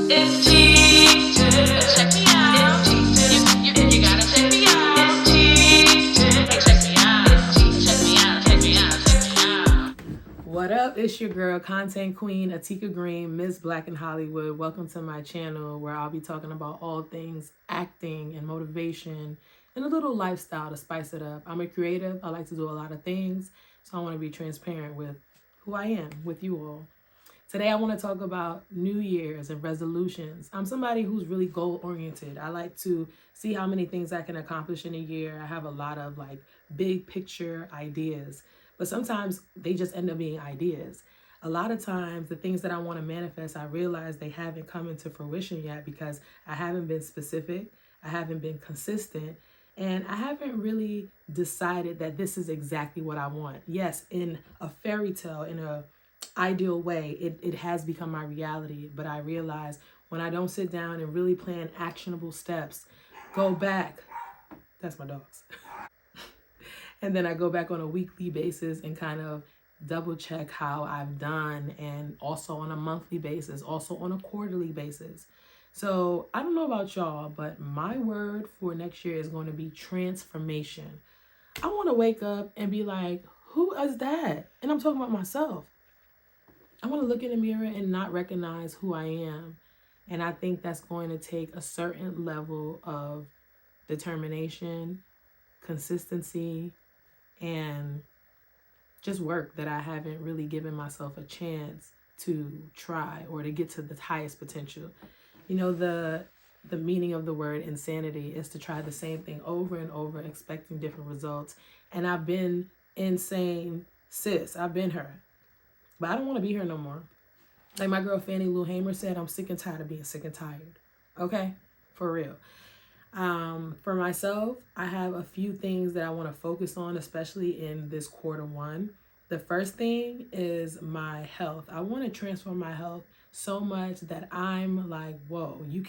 It's cheating. Check me out. It's cheating. You gotta check me out. It's cheating. Hey, check me out. It's cheating. Check me out. Check me out. Check me out. What up? It's your girl, content queen, Atika Green, Miss Black in Hollywood. Welcome to my channel where I'll be talking about all things acting and motivation and a little lifestyle to spice it up. I'm a creative. I like to do a lot of things. So I want to be transparent with who I am with you all. Today, I want to talk about New Year's and resolutions. I'm somebody who's really goal oriented. I like to see how many things I can accomplish in a year. I have a lot of like big picture ideas, but sometimes they just end up being ideas. A lot of times, the things that I want to manifest, I realize they haven't come into fruition yet because I haven't been specific, I haven't been consistent, and I haven't really decided that this is exactly what I want. Yes, in a fairy tale, in a ideal way, it has become my reality. But I realize when I don't sit down and really plan actionable steps, go back, that's my dogs. And then I go back on a weekly basis and kind of double check how I've done, and also on a monthly basis, also on a quarterly basis. So I don't know about y'all, but my word for next year is going to be transformation. I want to wake up and be like, who is that? And I'm talking about myself. I want to look in the mirror and not recognize who I am. And I think that's going to take a certain level of determination, consistency, and just work that I haven't really given myself a chance to try or to get to the highest potential. You know, the meaning of the word insanity is to try the same thing over and over, expecting different results. And I've been insane, sis. I've been her. But I don't want to be here no more. Like my girl Fannie Lou Hamer said, I'm sick and tired of being sick and tired. Okay? For real. For myself, I have a few things that I want to focus on, especially in this quarter one. The first thing is my health. I want to transform my health so much that I'm like, whoa, you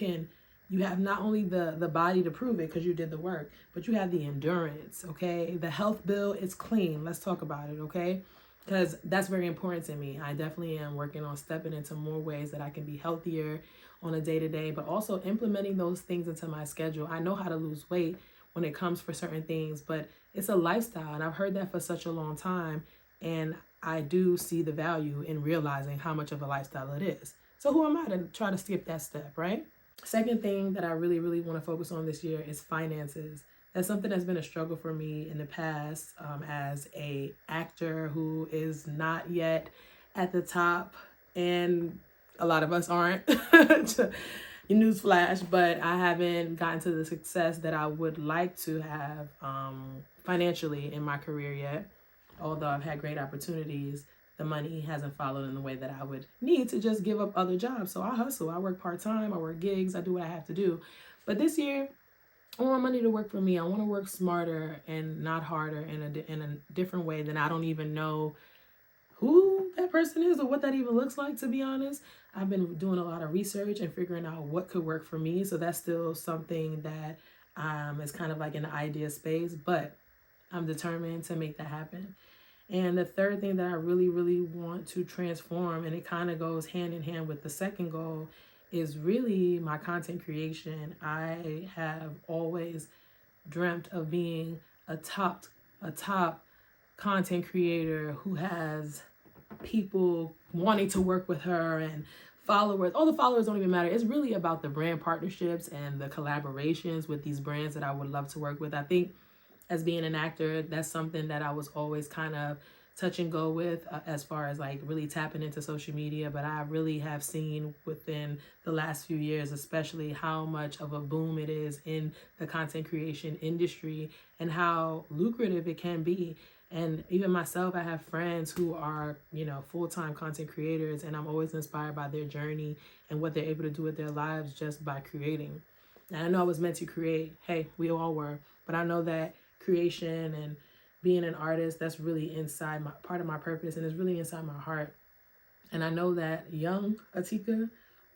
have not only the body to prove it because you did the work, but you have the endurance, okay? The health bill is clean. Let's talk about it, okay? Because that's very important to me. I definitely am working on stepping into more ways that I can be healthier on a day-to-day, but also implementing those things into my schedule. I know how to lose weight when it comes for certain things, but it's a lifestyle, and I've heard that for such a long time, and I do see the value in realizing how much of a lifestyle it is. So who am I to try to skip that step, right? Second thing that I really, really want to focus on this year is finances. That's something that's been a struggle for me in the past, as a actor who is not yet at the top, and a lot of us aren't. Newsflash, but I haven't gotten to the success that I would like to have financially in my career yet. Although I've had great opportunities, the money hasn't followed in the way that I would need to just give up other jobs. So I hustle, I work part-time, I work gigs, I do what I have to do. But this year, I want money to work for me. I want to work smarter and not harder in a different way than I don't even know who that person is or what that even looks like, to be honest. I've been doing a lot of research and figuring out what could work for me. So that's still something that is kind of like in the idea space, but I'm determined to make that happen. And the third thing that I really, really want to transform, and it kind of goes hand in hand with the second goal, is really my content creation. I have always dreamt of being a top content creator who has people wanting to work with her and followers. All the followers don't even matter. It's really about the brand partnerships and the collaborations with these brands that I would love to work with. I think as being an actor, that's something that I was always kind of touch and go with, as far as like really tapping into social media. But I really have seen within the last few years, especially, how much of a boom it is in the content creation industry and how lucrative it can be. And even myself, I have friends who are, full-time content creators, and I'm always inspired by their journey and what they're able to do with their lives just by creating. And I know I was meant to create. Hey, we all were. But I know that creation and being an artist, that's really inside my part of my purpose, and it's really inside my heart. And I know that young Atika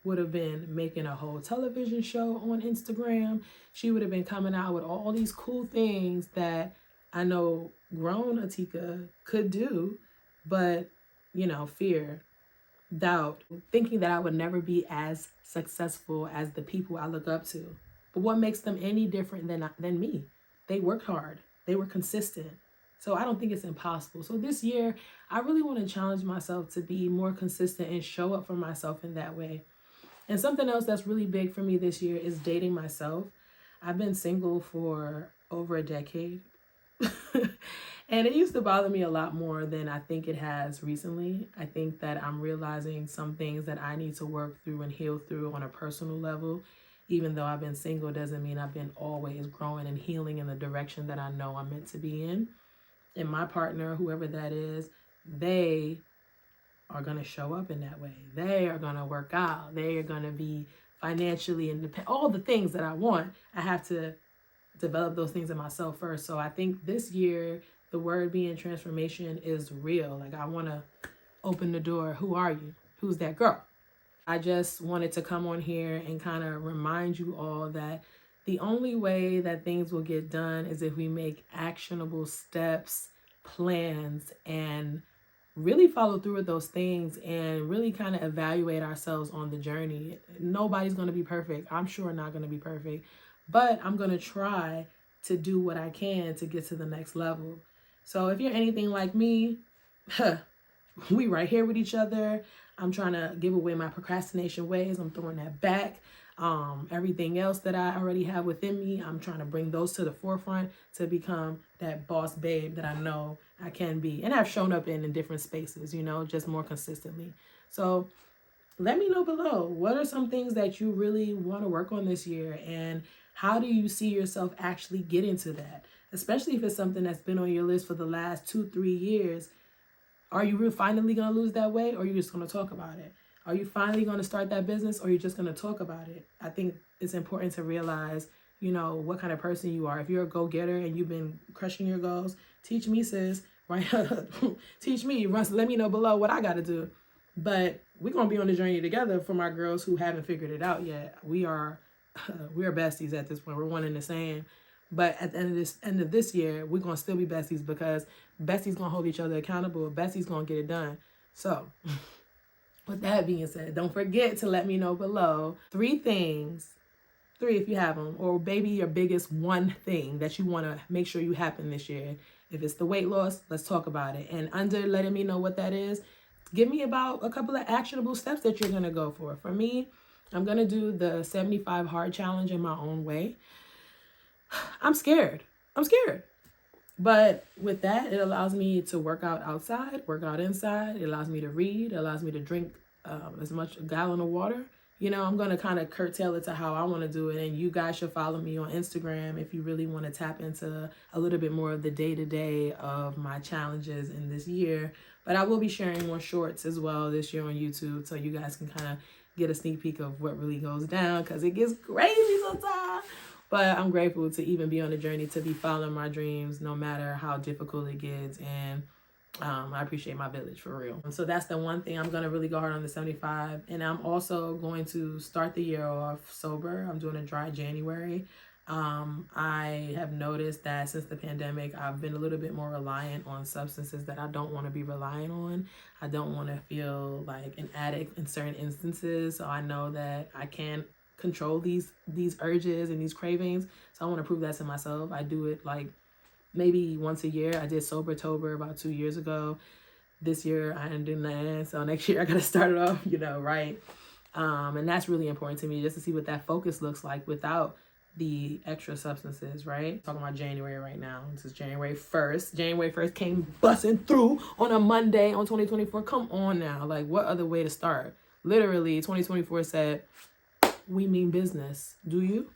would have been making a whole television show on Instagram. She would have been coming out with all these cool things that I know grown Atika could do, but fear doubt, thinking that I would never be as successful as the people I look up to. But what makes them any different than me? They worked hard. They were consistent. So I don't think it's impossible. So this year, I really want to challenge myself to be more consistent and show up for myself in that way. And something else that's really big for me this year is dating myself. I've been single for over a decade. And it used to bother me a lot more than I think it has recently. I think that I'm realizing some things that I need to work through and heal through on a personal level. Even though I've been single doesn't mean I've been always growing and healing in the direction that I know I'm meant to be in. And my partner, whoever that is, they are going to show up in that way. They are going to work out. They are going to be financially independent. All the things that I want, I have to develop those things in myself first. So I think this year, the word being transformation is real. Like, I want to open the door. Who are you? Who's that girl? I just wanted to come on here and kind of remind you all that the only way that things will get done is if we make actionable steps, plans, and really follow through with those things and really kind of evaluate ourselves on the journey. Nobody's going to be perfect. I'm sure not going to be perfect, but I'm going to try to do what I can to get to the next level. So if you're anything like me, we right here with each other. I'm trying to give away my procrastination ways. I'm throwing that back. Everything else that I already have within me, I'm trying to bring those to the forefront to become that boss babe that I know I can be and have shown up in different spaces, just more consistently. So let me know below, what are some things that you really want to work on this year, and how do you see yourself actually getting to that? Especially if it's something that's been on your list for the last 2-3 years. Are you finally going to lose that weight, or are you just going to talk about it? Are you finally going to start that business, or are you just going to talk about it? I think it's important to realize, what kind of person you are. If you're a go-getter and you've been crushing your goals, teach me, sis, right? Teach me, let me know below what I got to do. But we're going to be on the journey together. For my girls who haven't figured it out yet, we are besties at this point. We're one and the same. But at the end of this year, we're going to still be besties, because besties going to hold each other accountable. Besties going to get it done. So with that being said, don't forget to let me know below 3 things, 3 if you have them, or maybe your biggest one thing that you want to make sure you happen this year. If it's the weight loss, let's talk about it. And under letting me know what that is, give me about a couple of actionable steps that you're going to go for. For me, I'm going to do the 75 hard challenge in my own way. I'm scared. But with that, it allows me to work out outside, work out inside. It allows me to read. It allows me to drink as much a gallon of water. I'm going to kind of curtail it to how I want to do it. And you guys should follow me on Instagram if you really want to tap into a little bit more of the day-to-day of my challenges in this year. But I will be sharing more shorts as well this year on YouTube, so you guys can kind of get a sneak peek of what really goes down, because it gets crazy sometimes. But I'm grateful to even be on the journey, to be following my dreams, no matter how difficult it gets. And I appreciate my village, for real. So that's the one thing. I'm going to really go hard on the 75. And I'm also going to start the year off sober. I'm doing a dry January. I have noticed that since the pandemic, I've been a little bit more reliant on substances that I don't want to be relying on. I don't want to feel like an addict in certain instances. So I know that I can control these urges and these cravings. So I want to prove that to myself. I do it like maybe once a year. I did Sobertober about 2 years ago. This year I didn't do that. So next year I got to start it off, right? And that's really important to me, just to see what that focus looks like without the extra substances, right? Talking about January right now. This is January 1st. January 1st came busting through on a Monday on 2024. Come on now. Like, what other way to start? Literally, 2024 said, we mean business. Do you?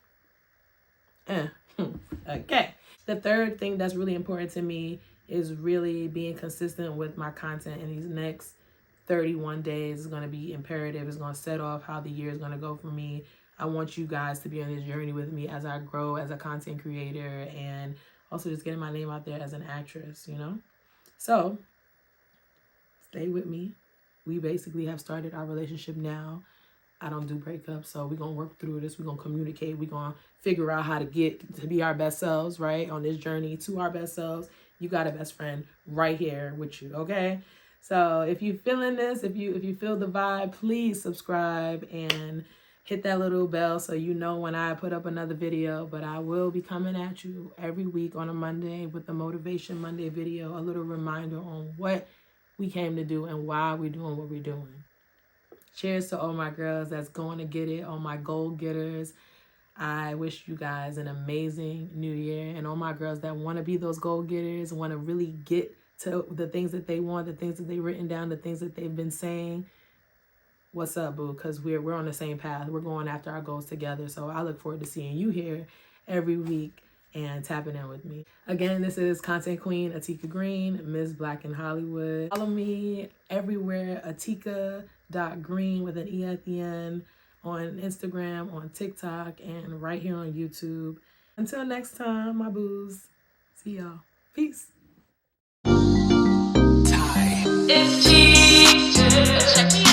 Okay. The third thing that's really important to me is really being consistent with my content in these next 31 days. Is going to be imperative. It's going to set off how the year is going to go for me. I want you guys to be on this journey with me as I grow as a content creator, and also just getting my name out there as an actress, So stay with me. We basically have started our relationship now. I don't do breakups, so we're going to work through this. We're going to communicate. We're going to figure out how to get to be our best selves, right? On this journey to our best selves. You got a best friend right here with you, okay? So if you feeling this, if you feel the vibe, please subscribe and hit that little bell so you know when I put up another video. But I will be coming at you every week on a Monday with the Motivation Monday video, a little reminder on what we came to do and why we're doing what we're doing. Cheers to all my girls that's going to get it, all my goal getters. I wish you guys an amazing new year, and all my girls that want to be those goal getters, want to really get to the things that they want, the things that they've written down, the things that they've been saying. What's up, boo? Because we're on the same path. We're going after our goals together. So I look forward to seeing you here every week and tapping in with me. Again, this is Content Queen Atika Green, Ms. Black in Hollywood. Follow me everywhere, atika.green with an E at the end, on Instagram, on TikTok, and right here on YouTube. Until next time, my boos. See y'all. Peace. It's cheating. Check me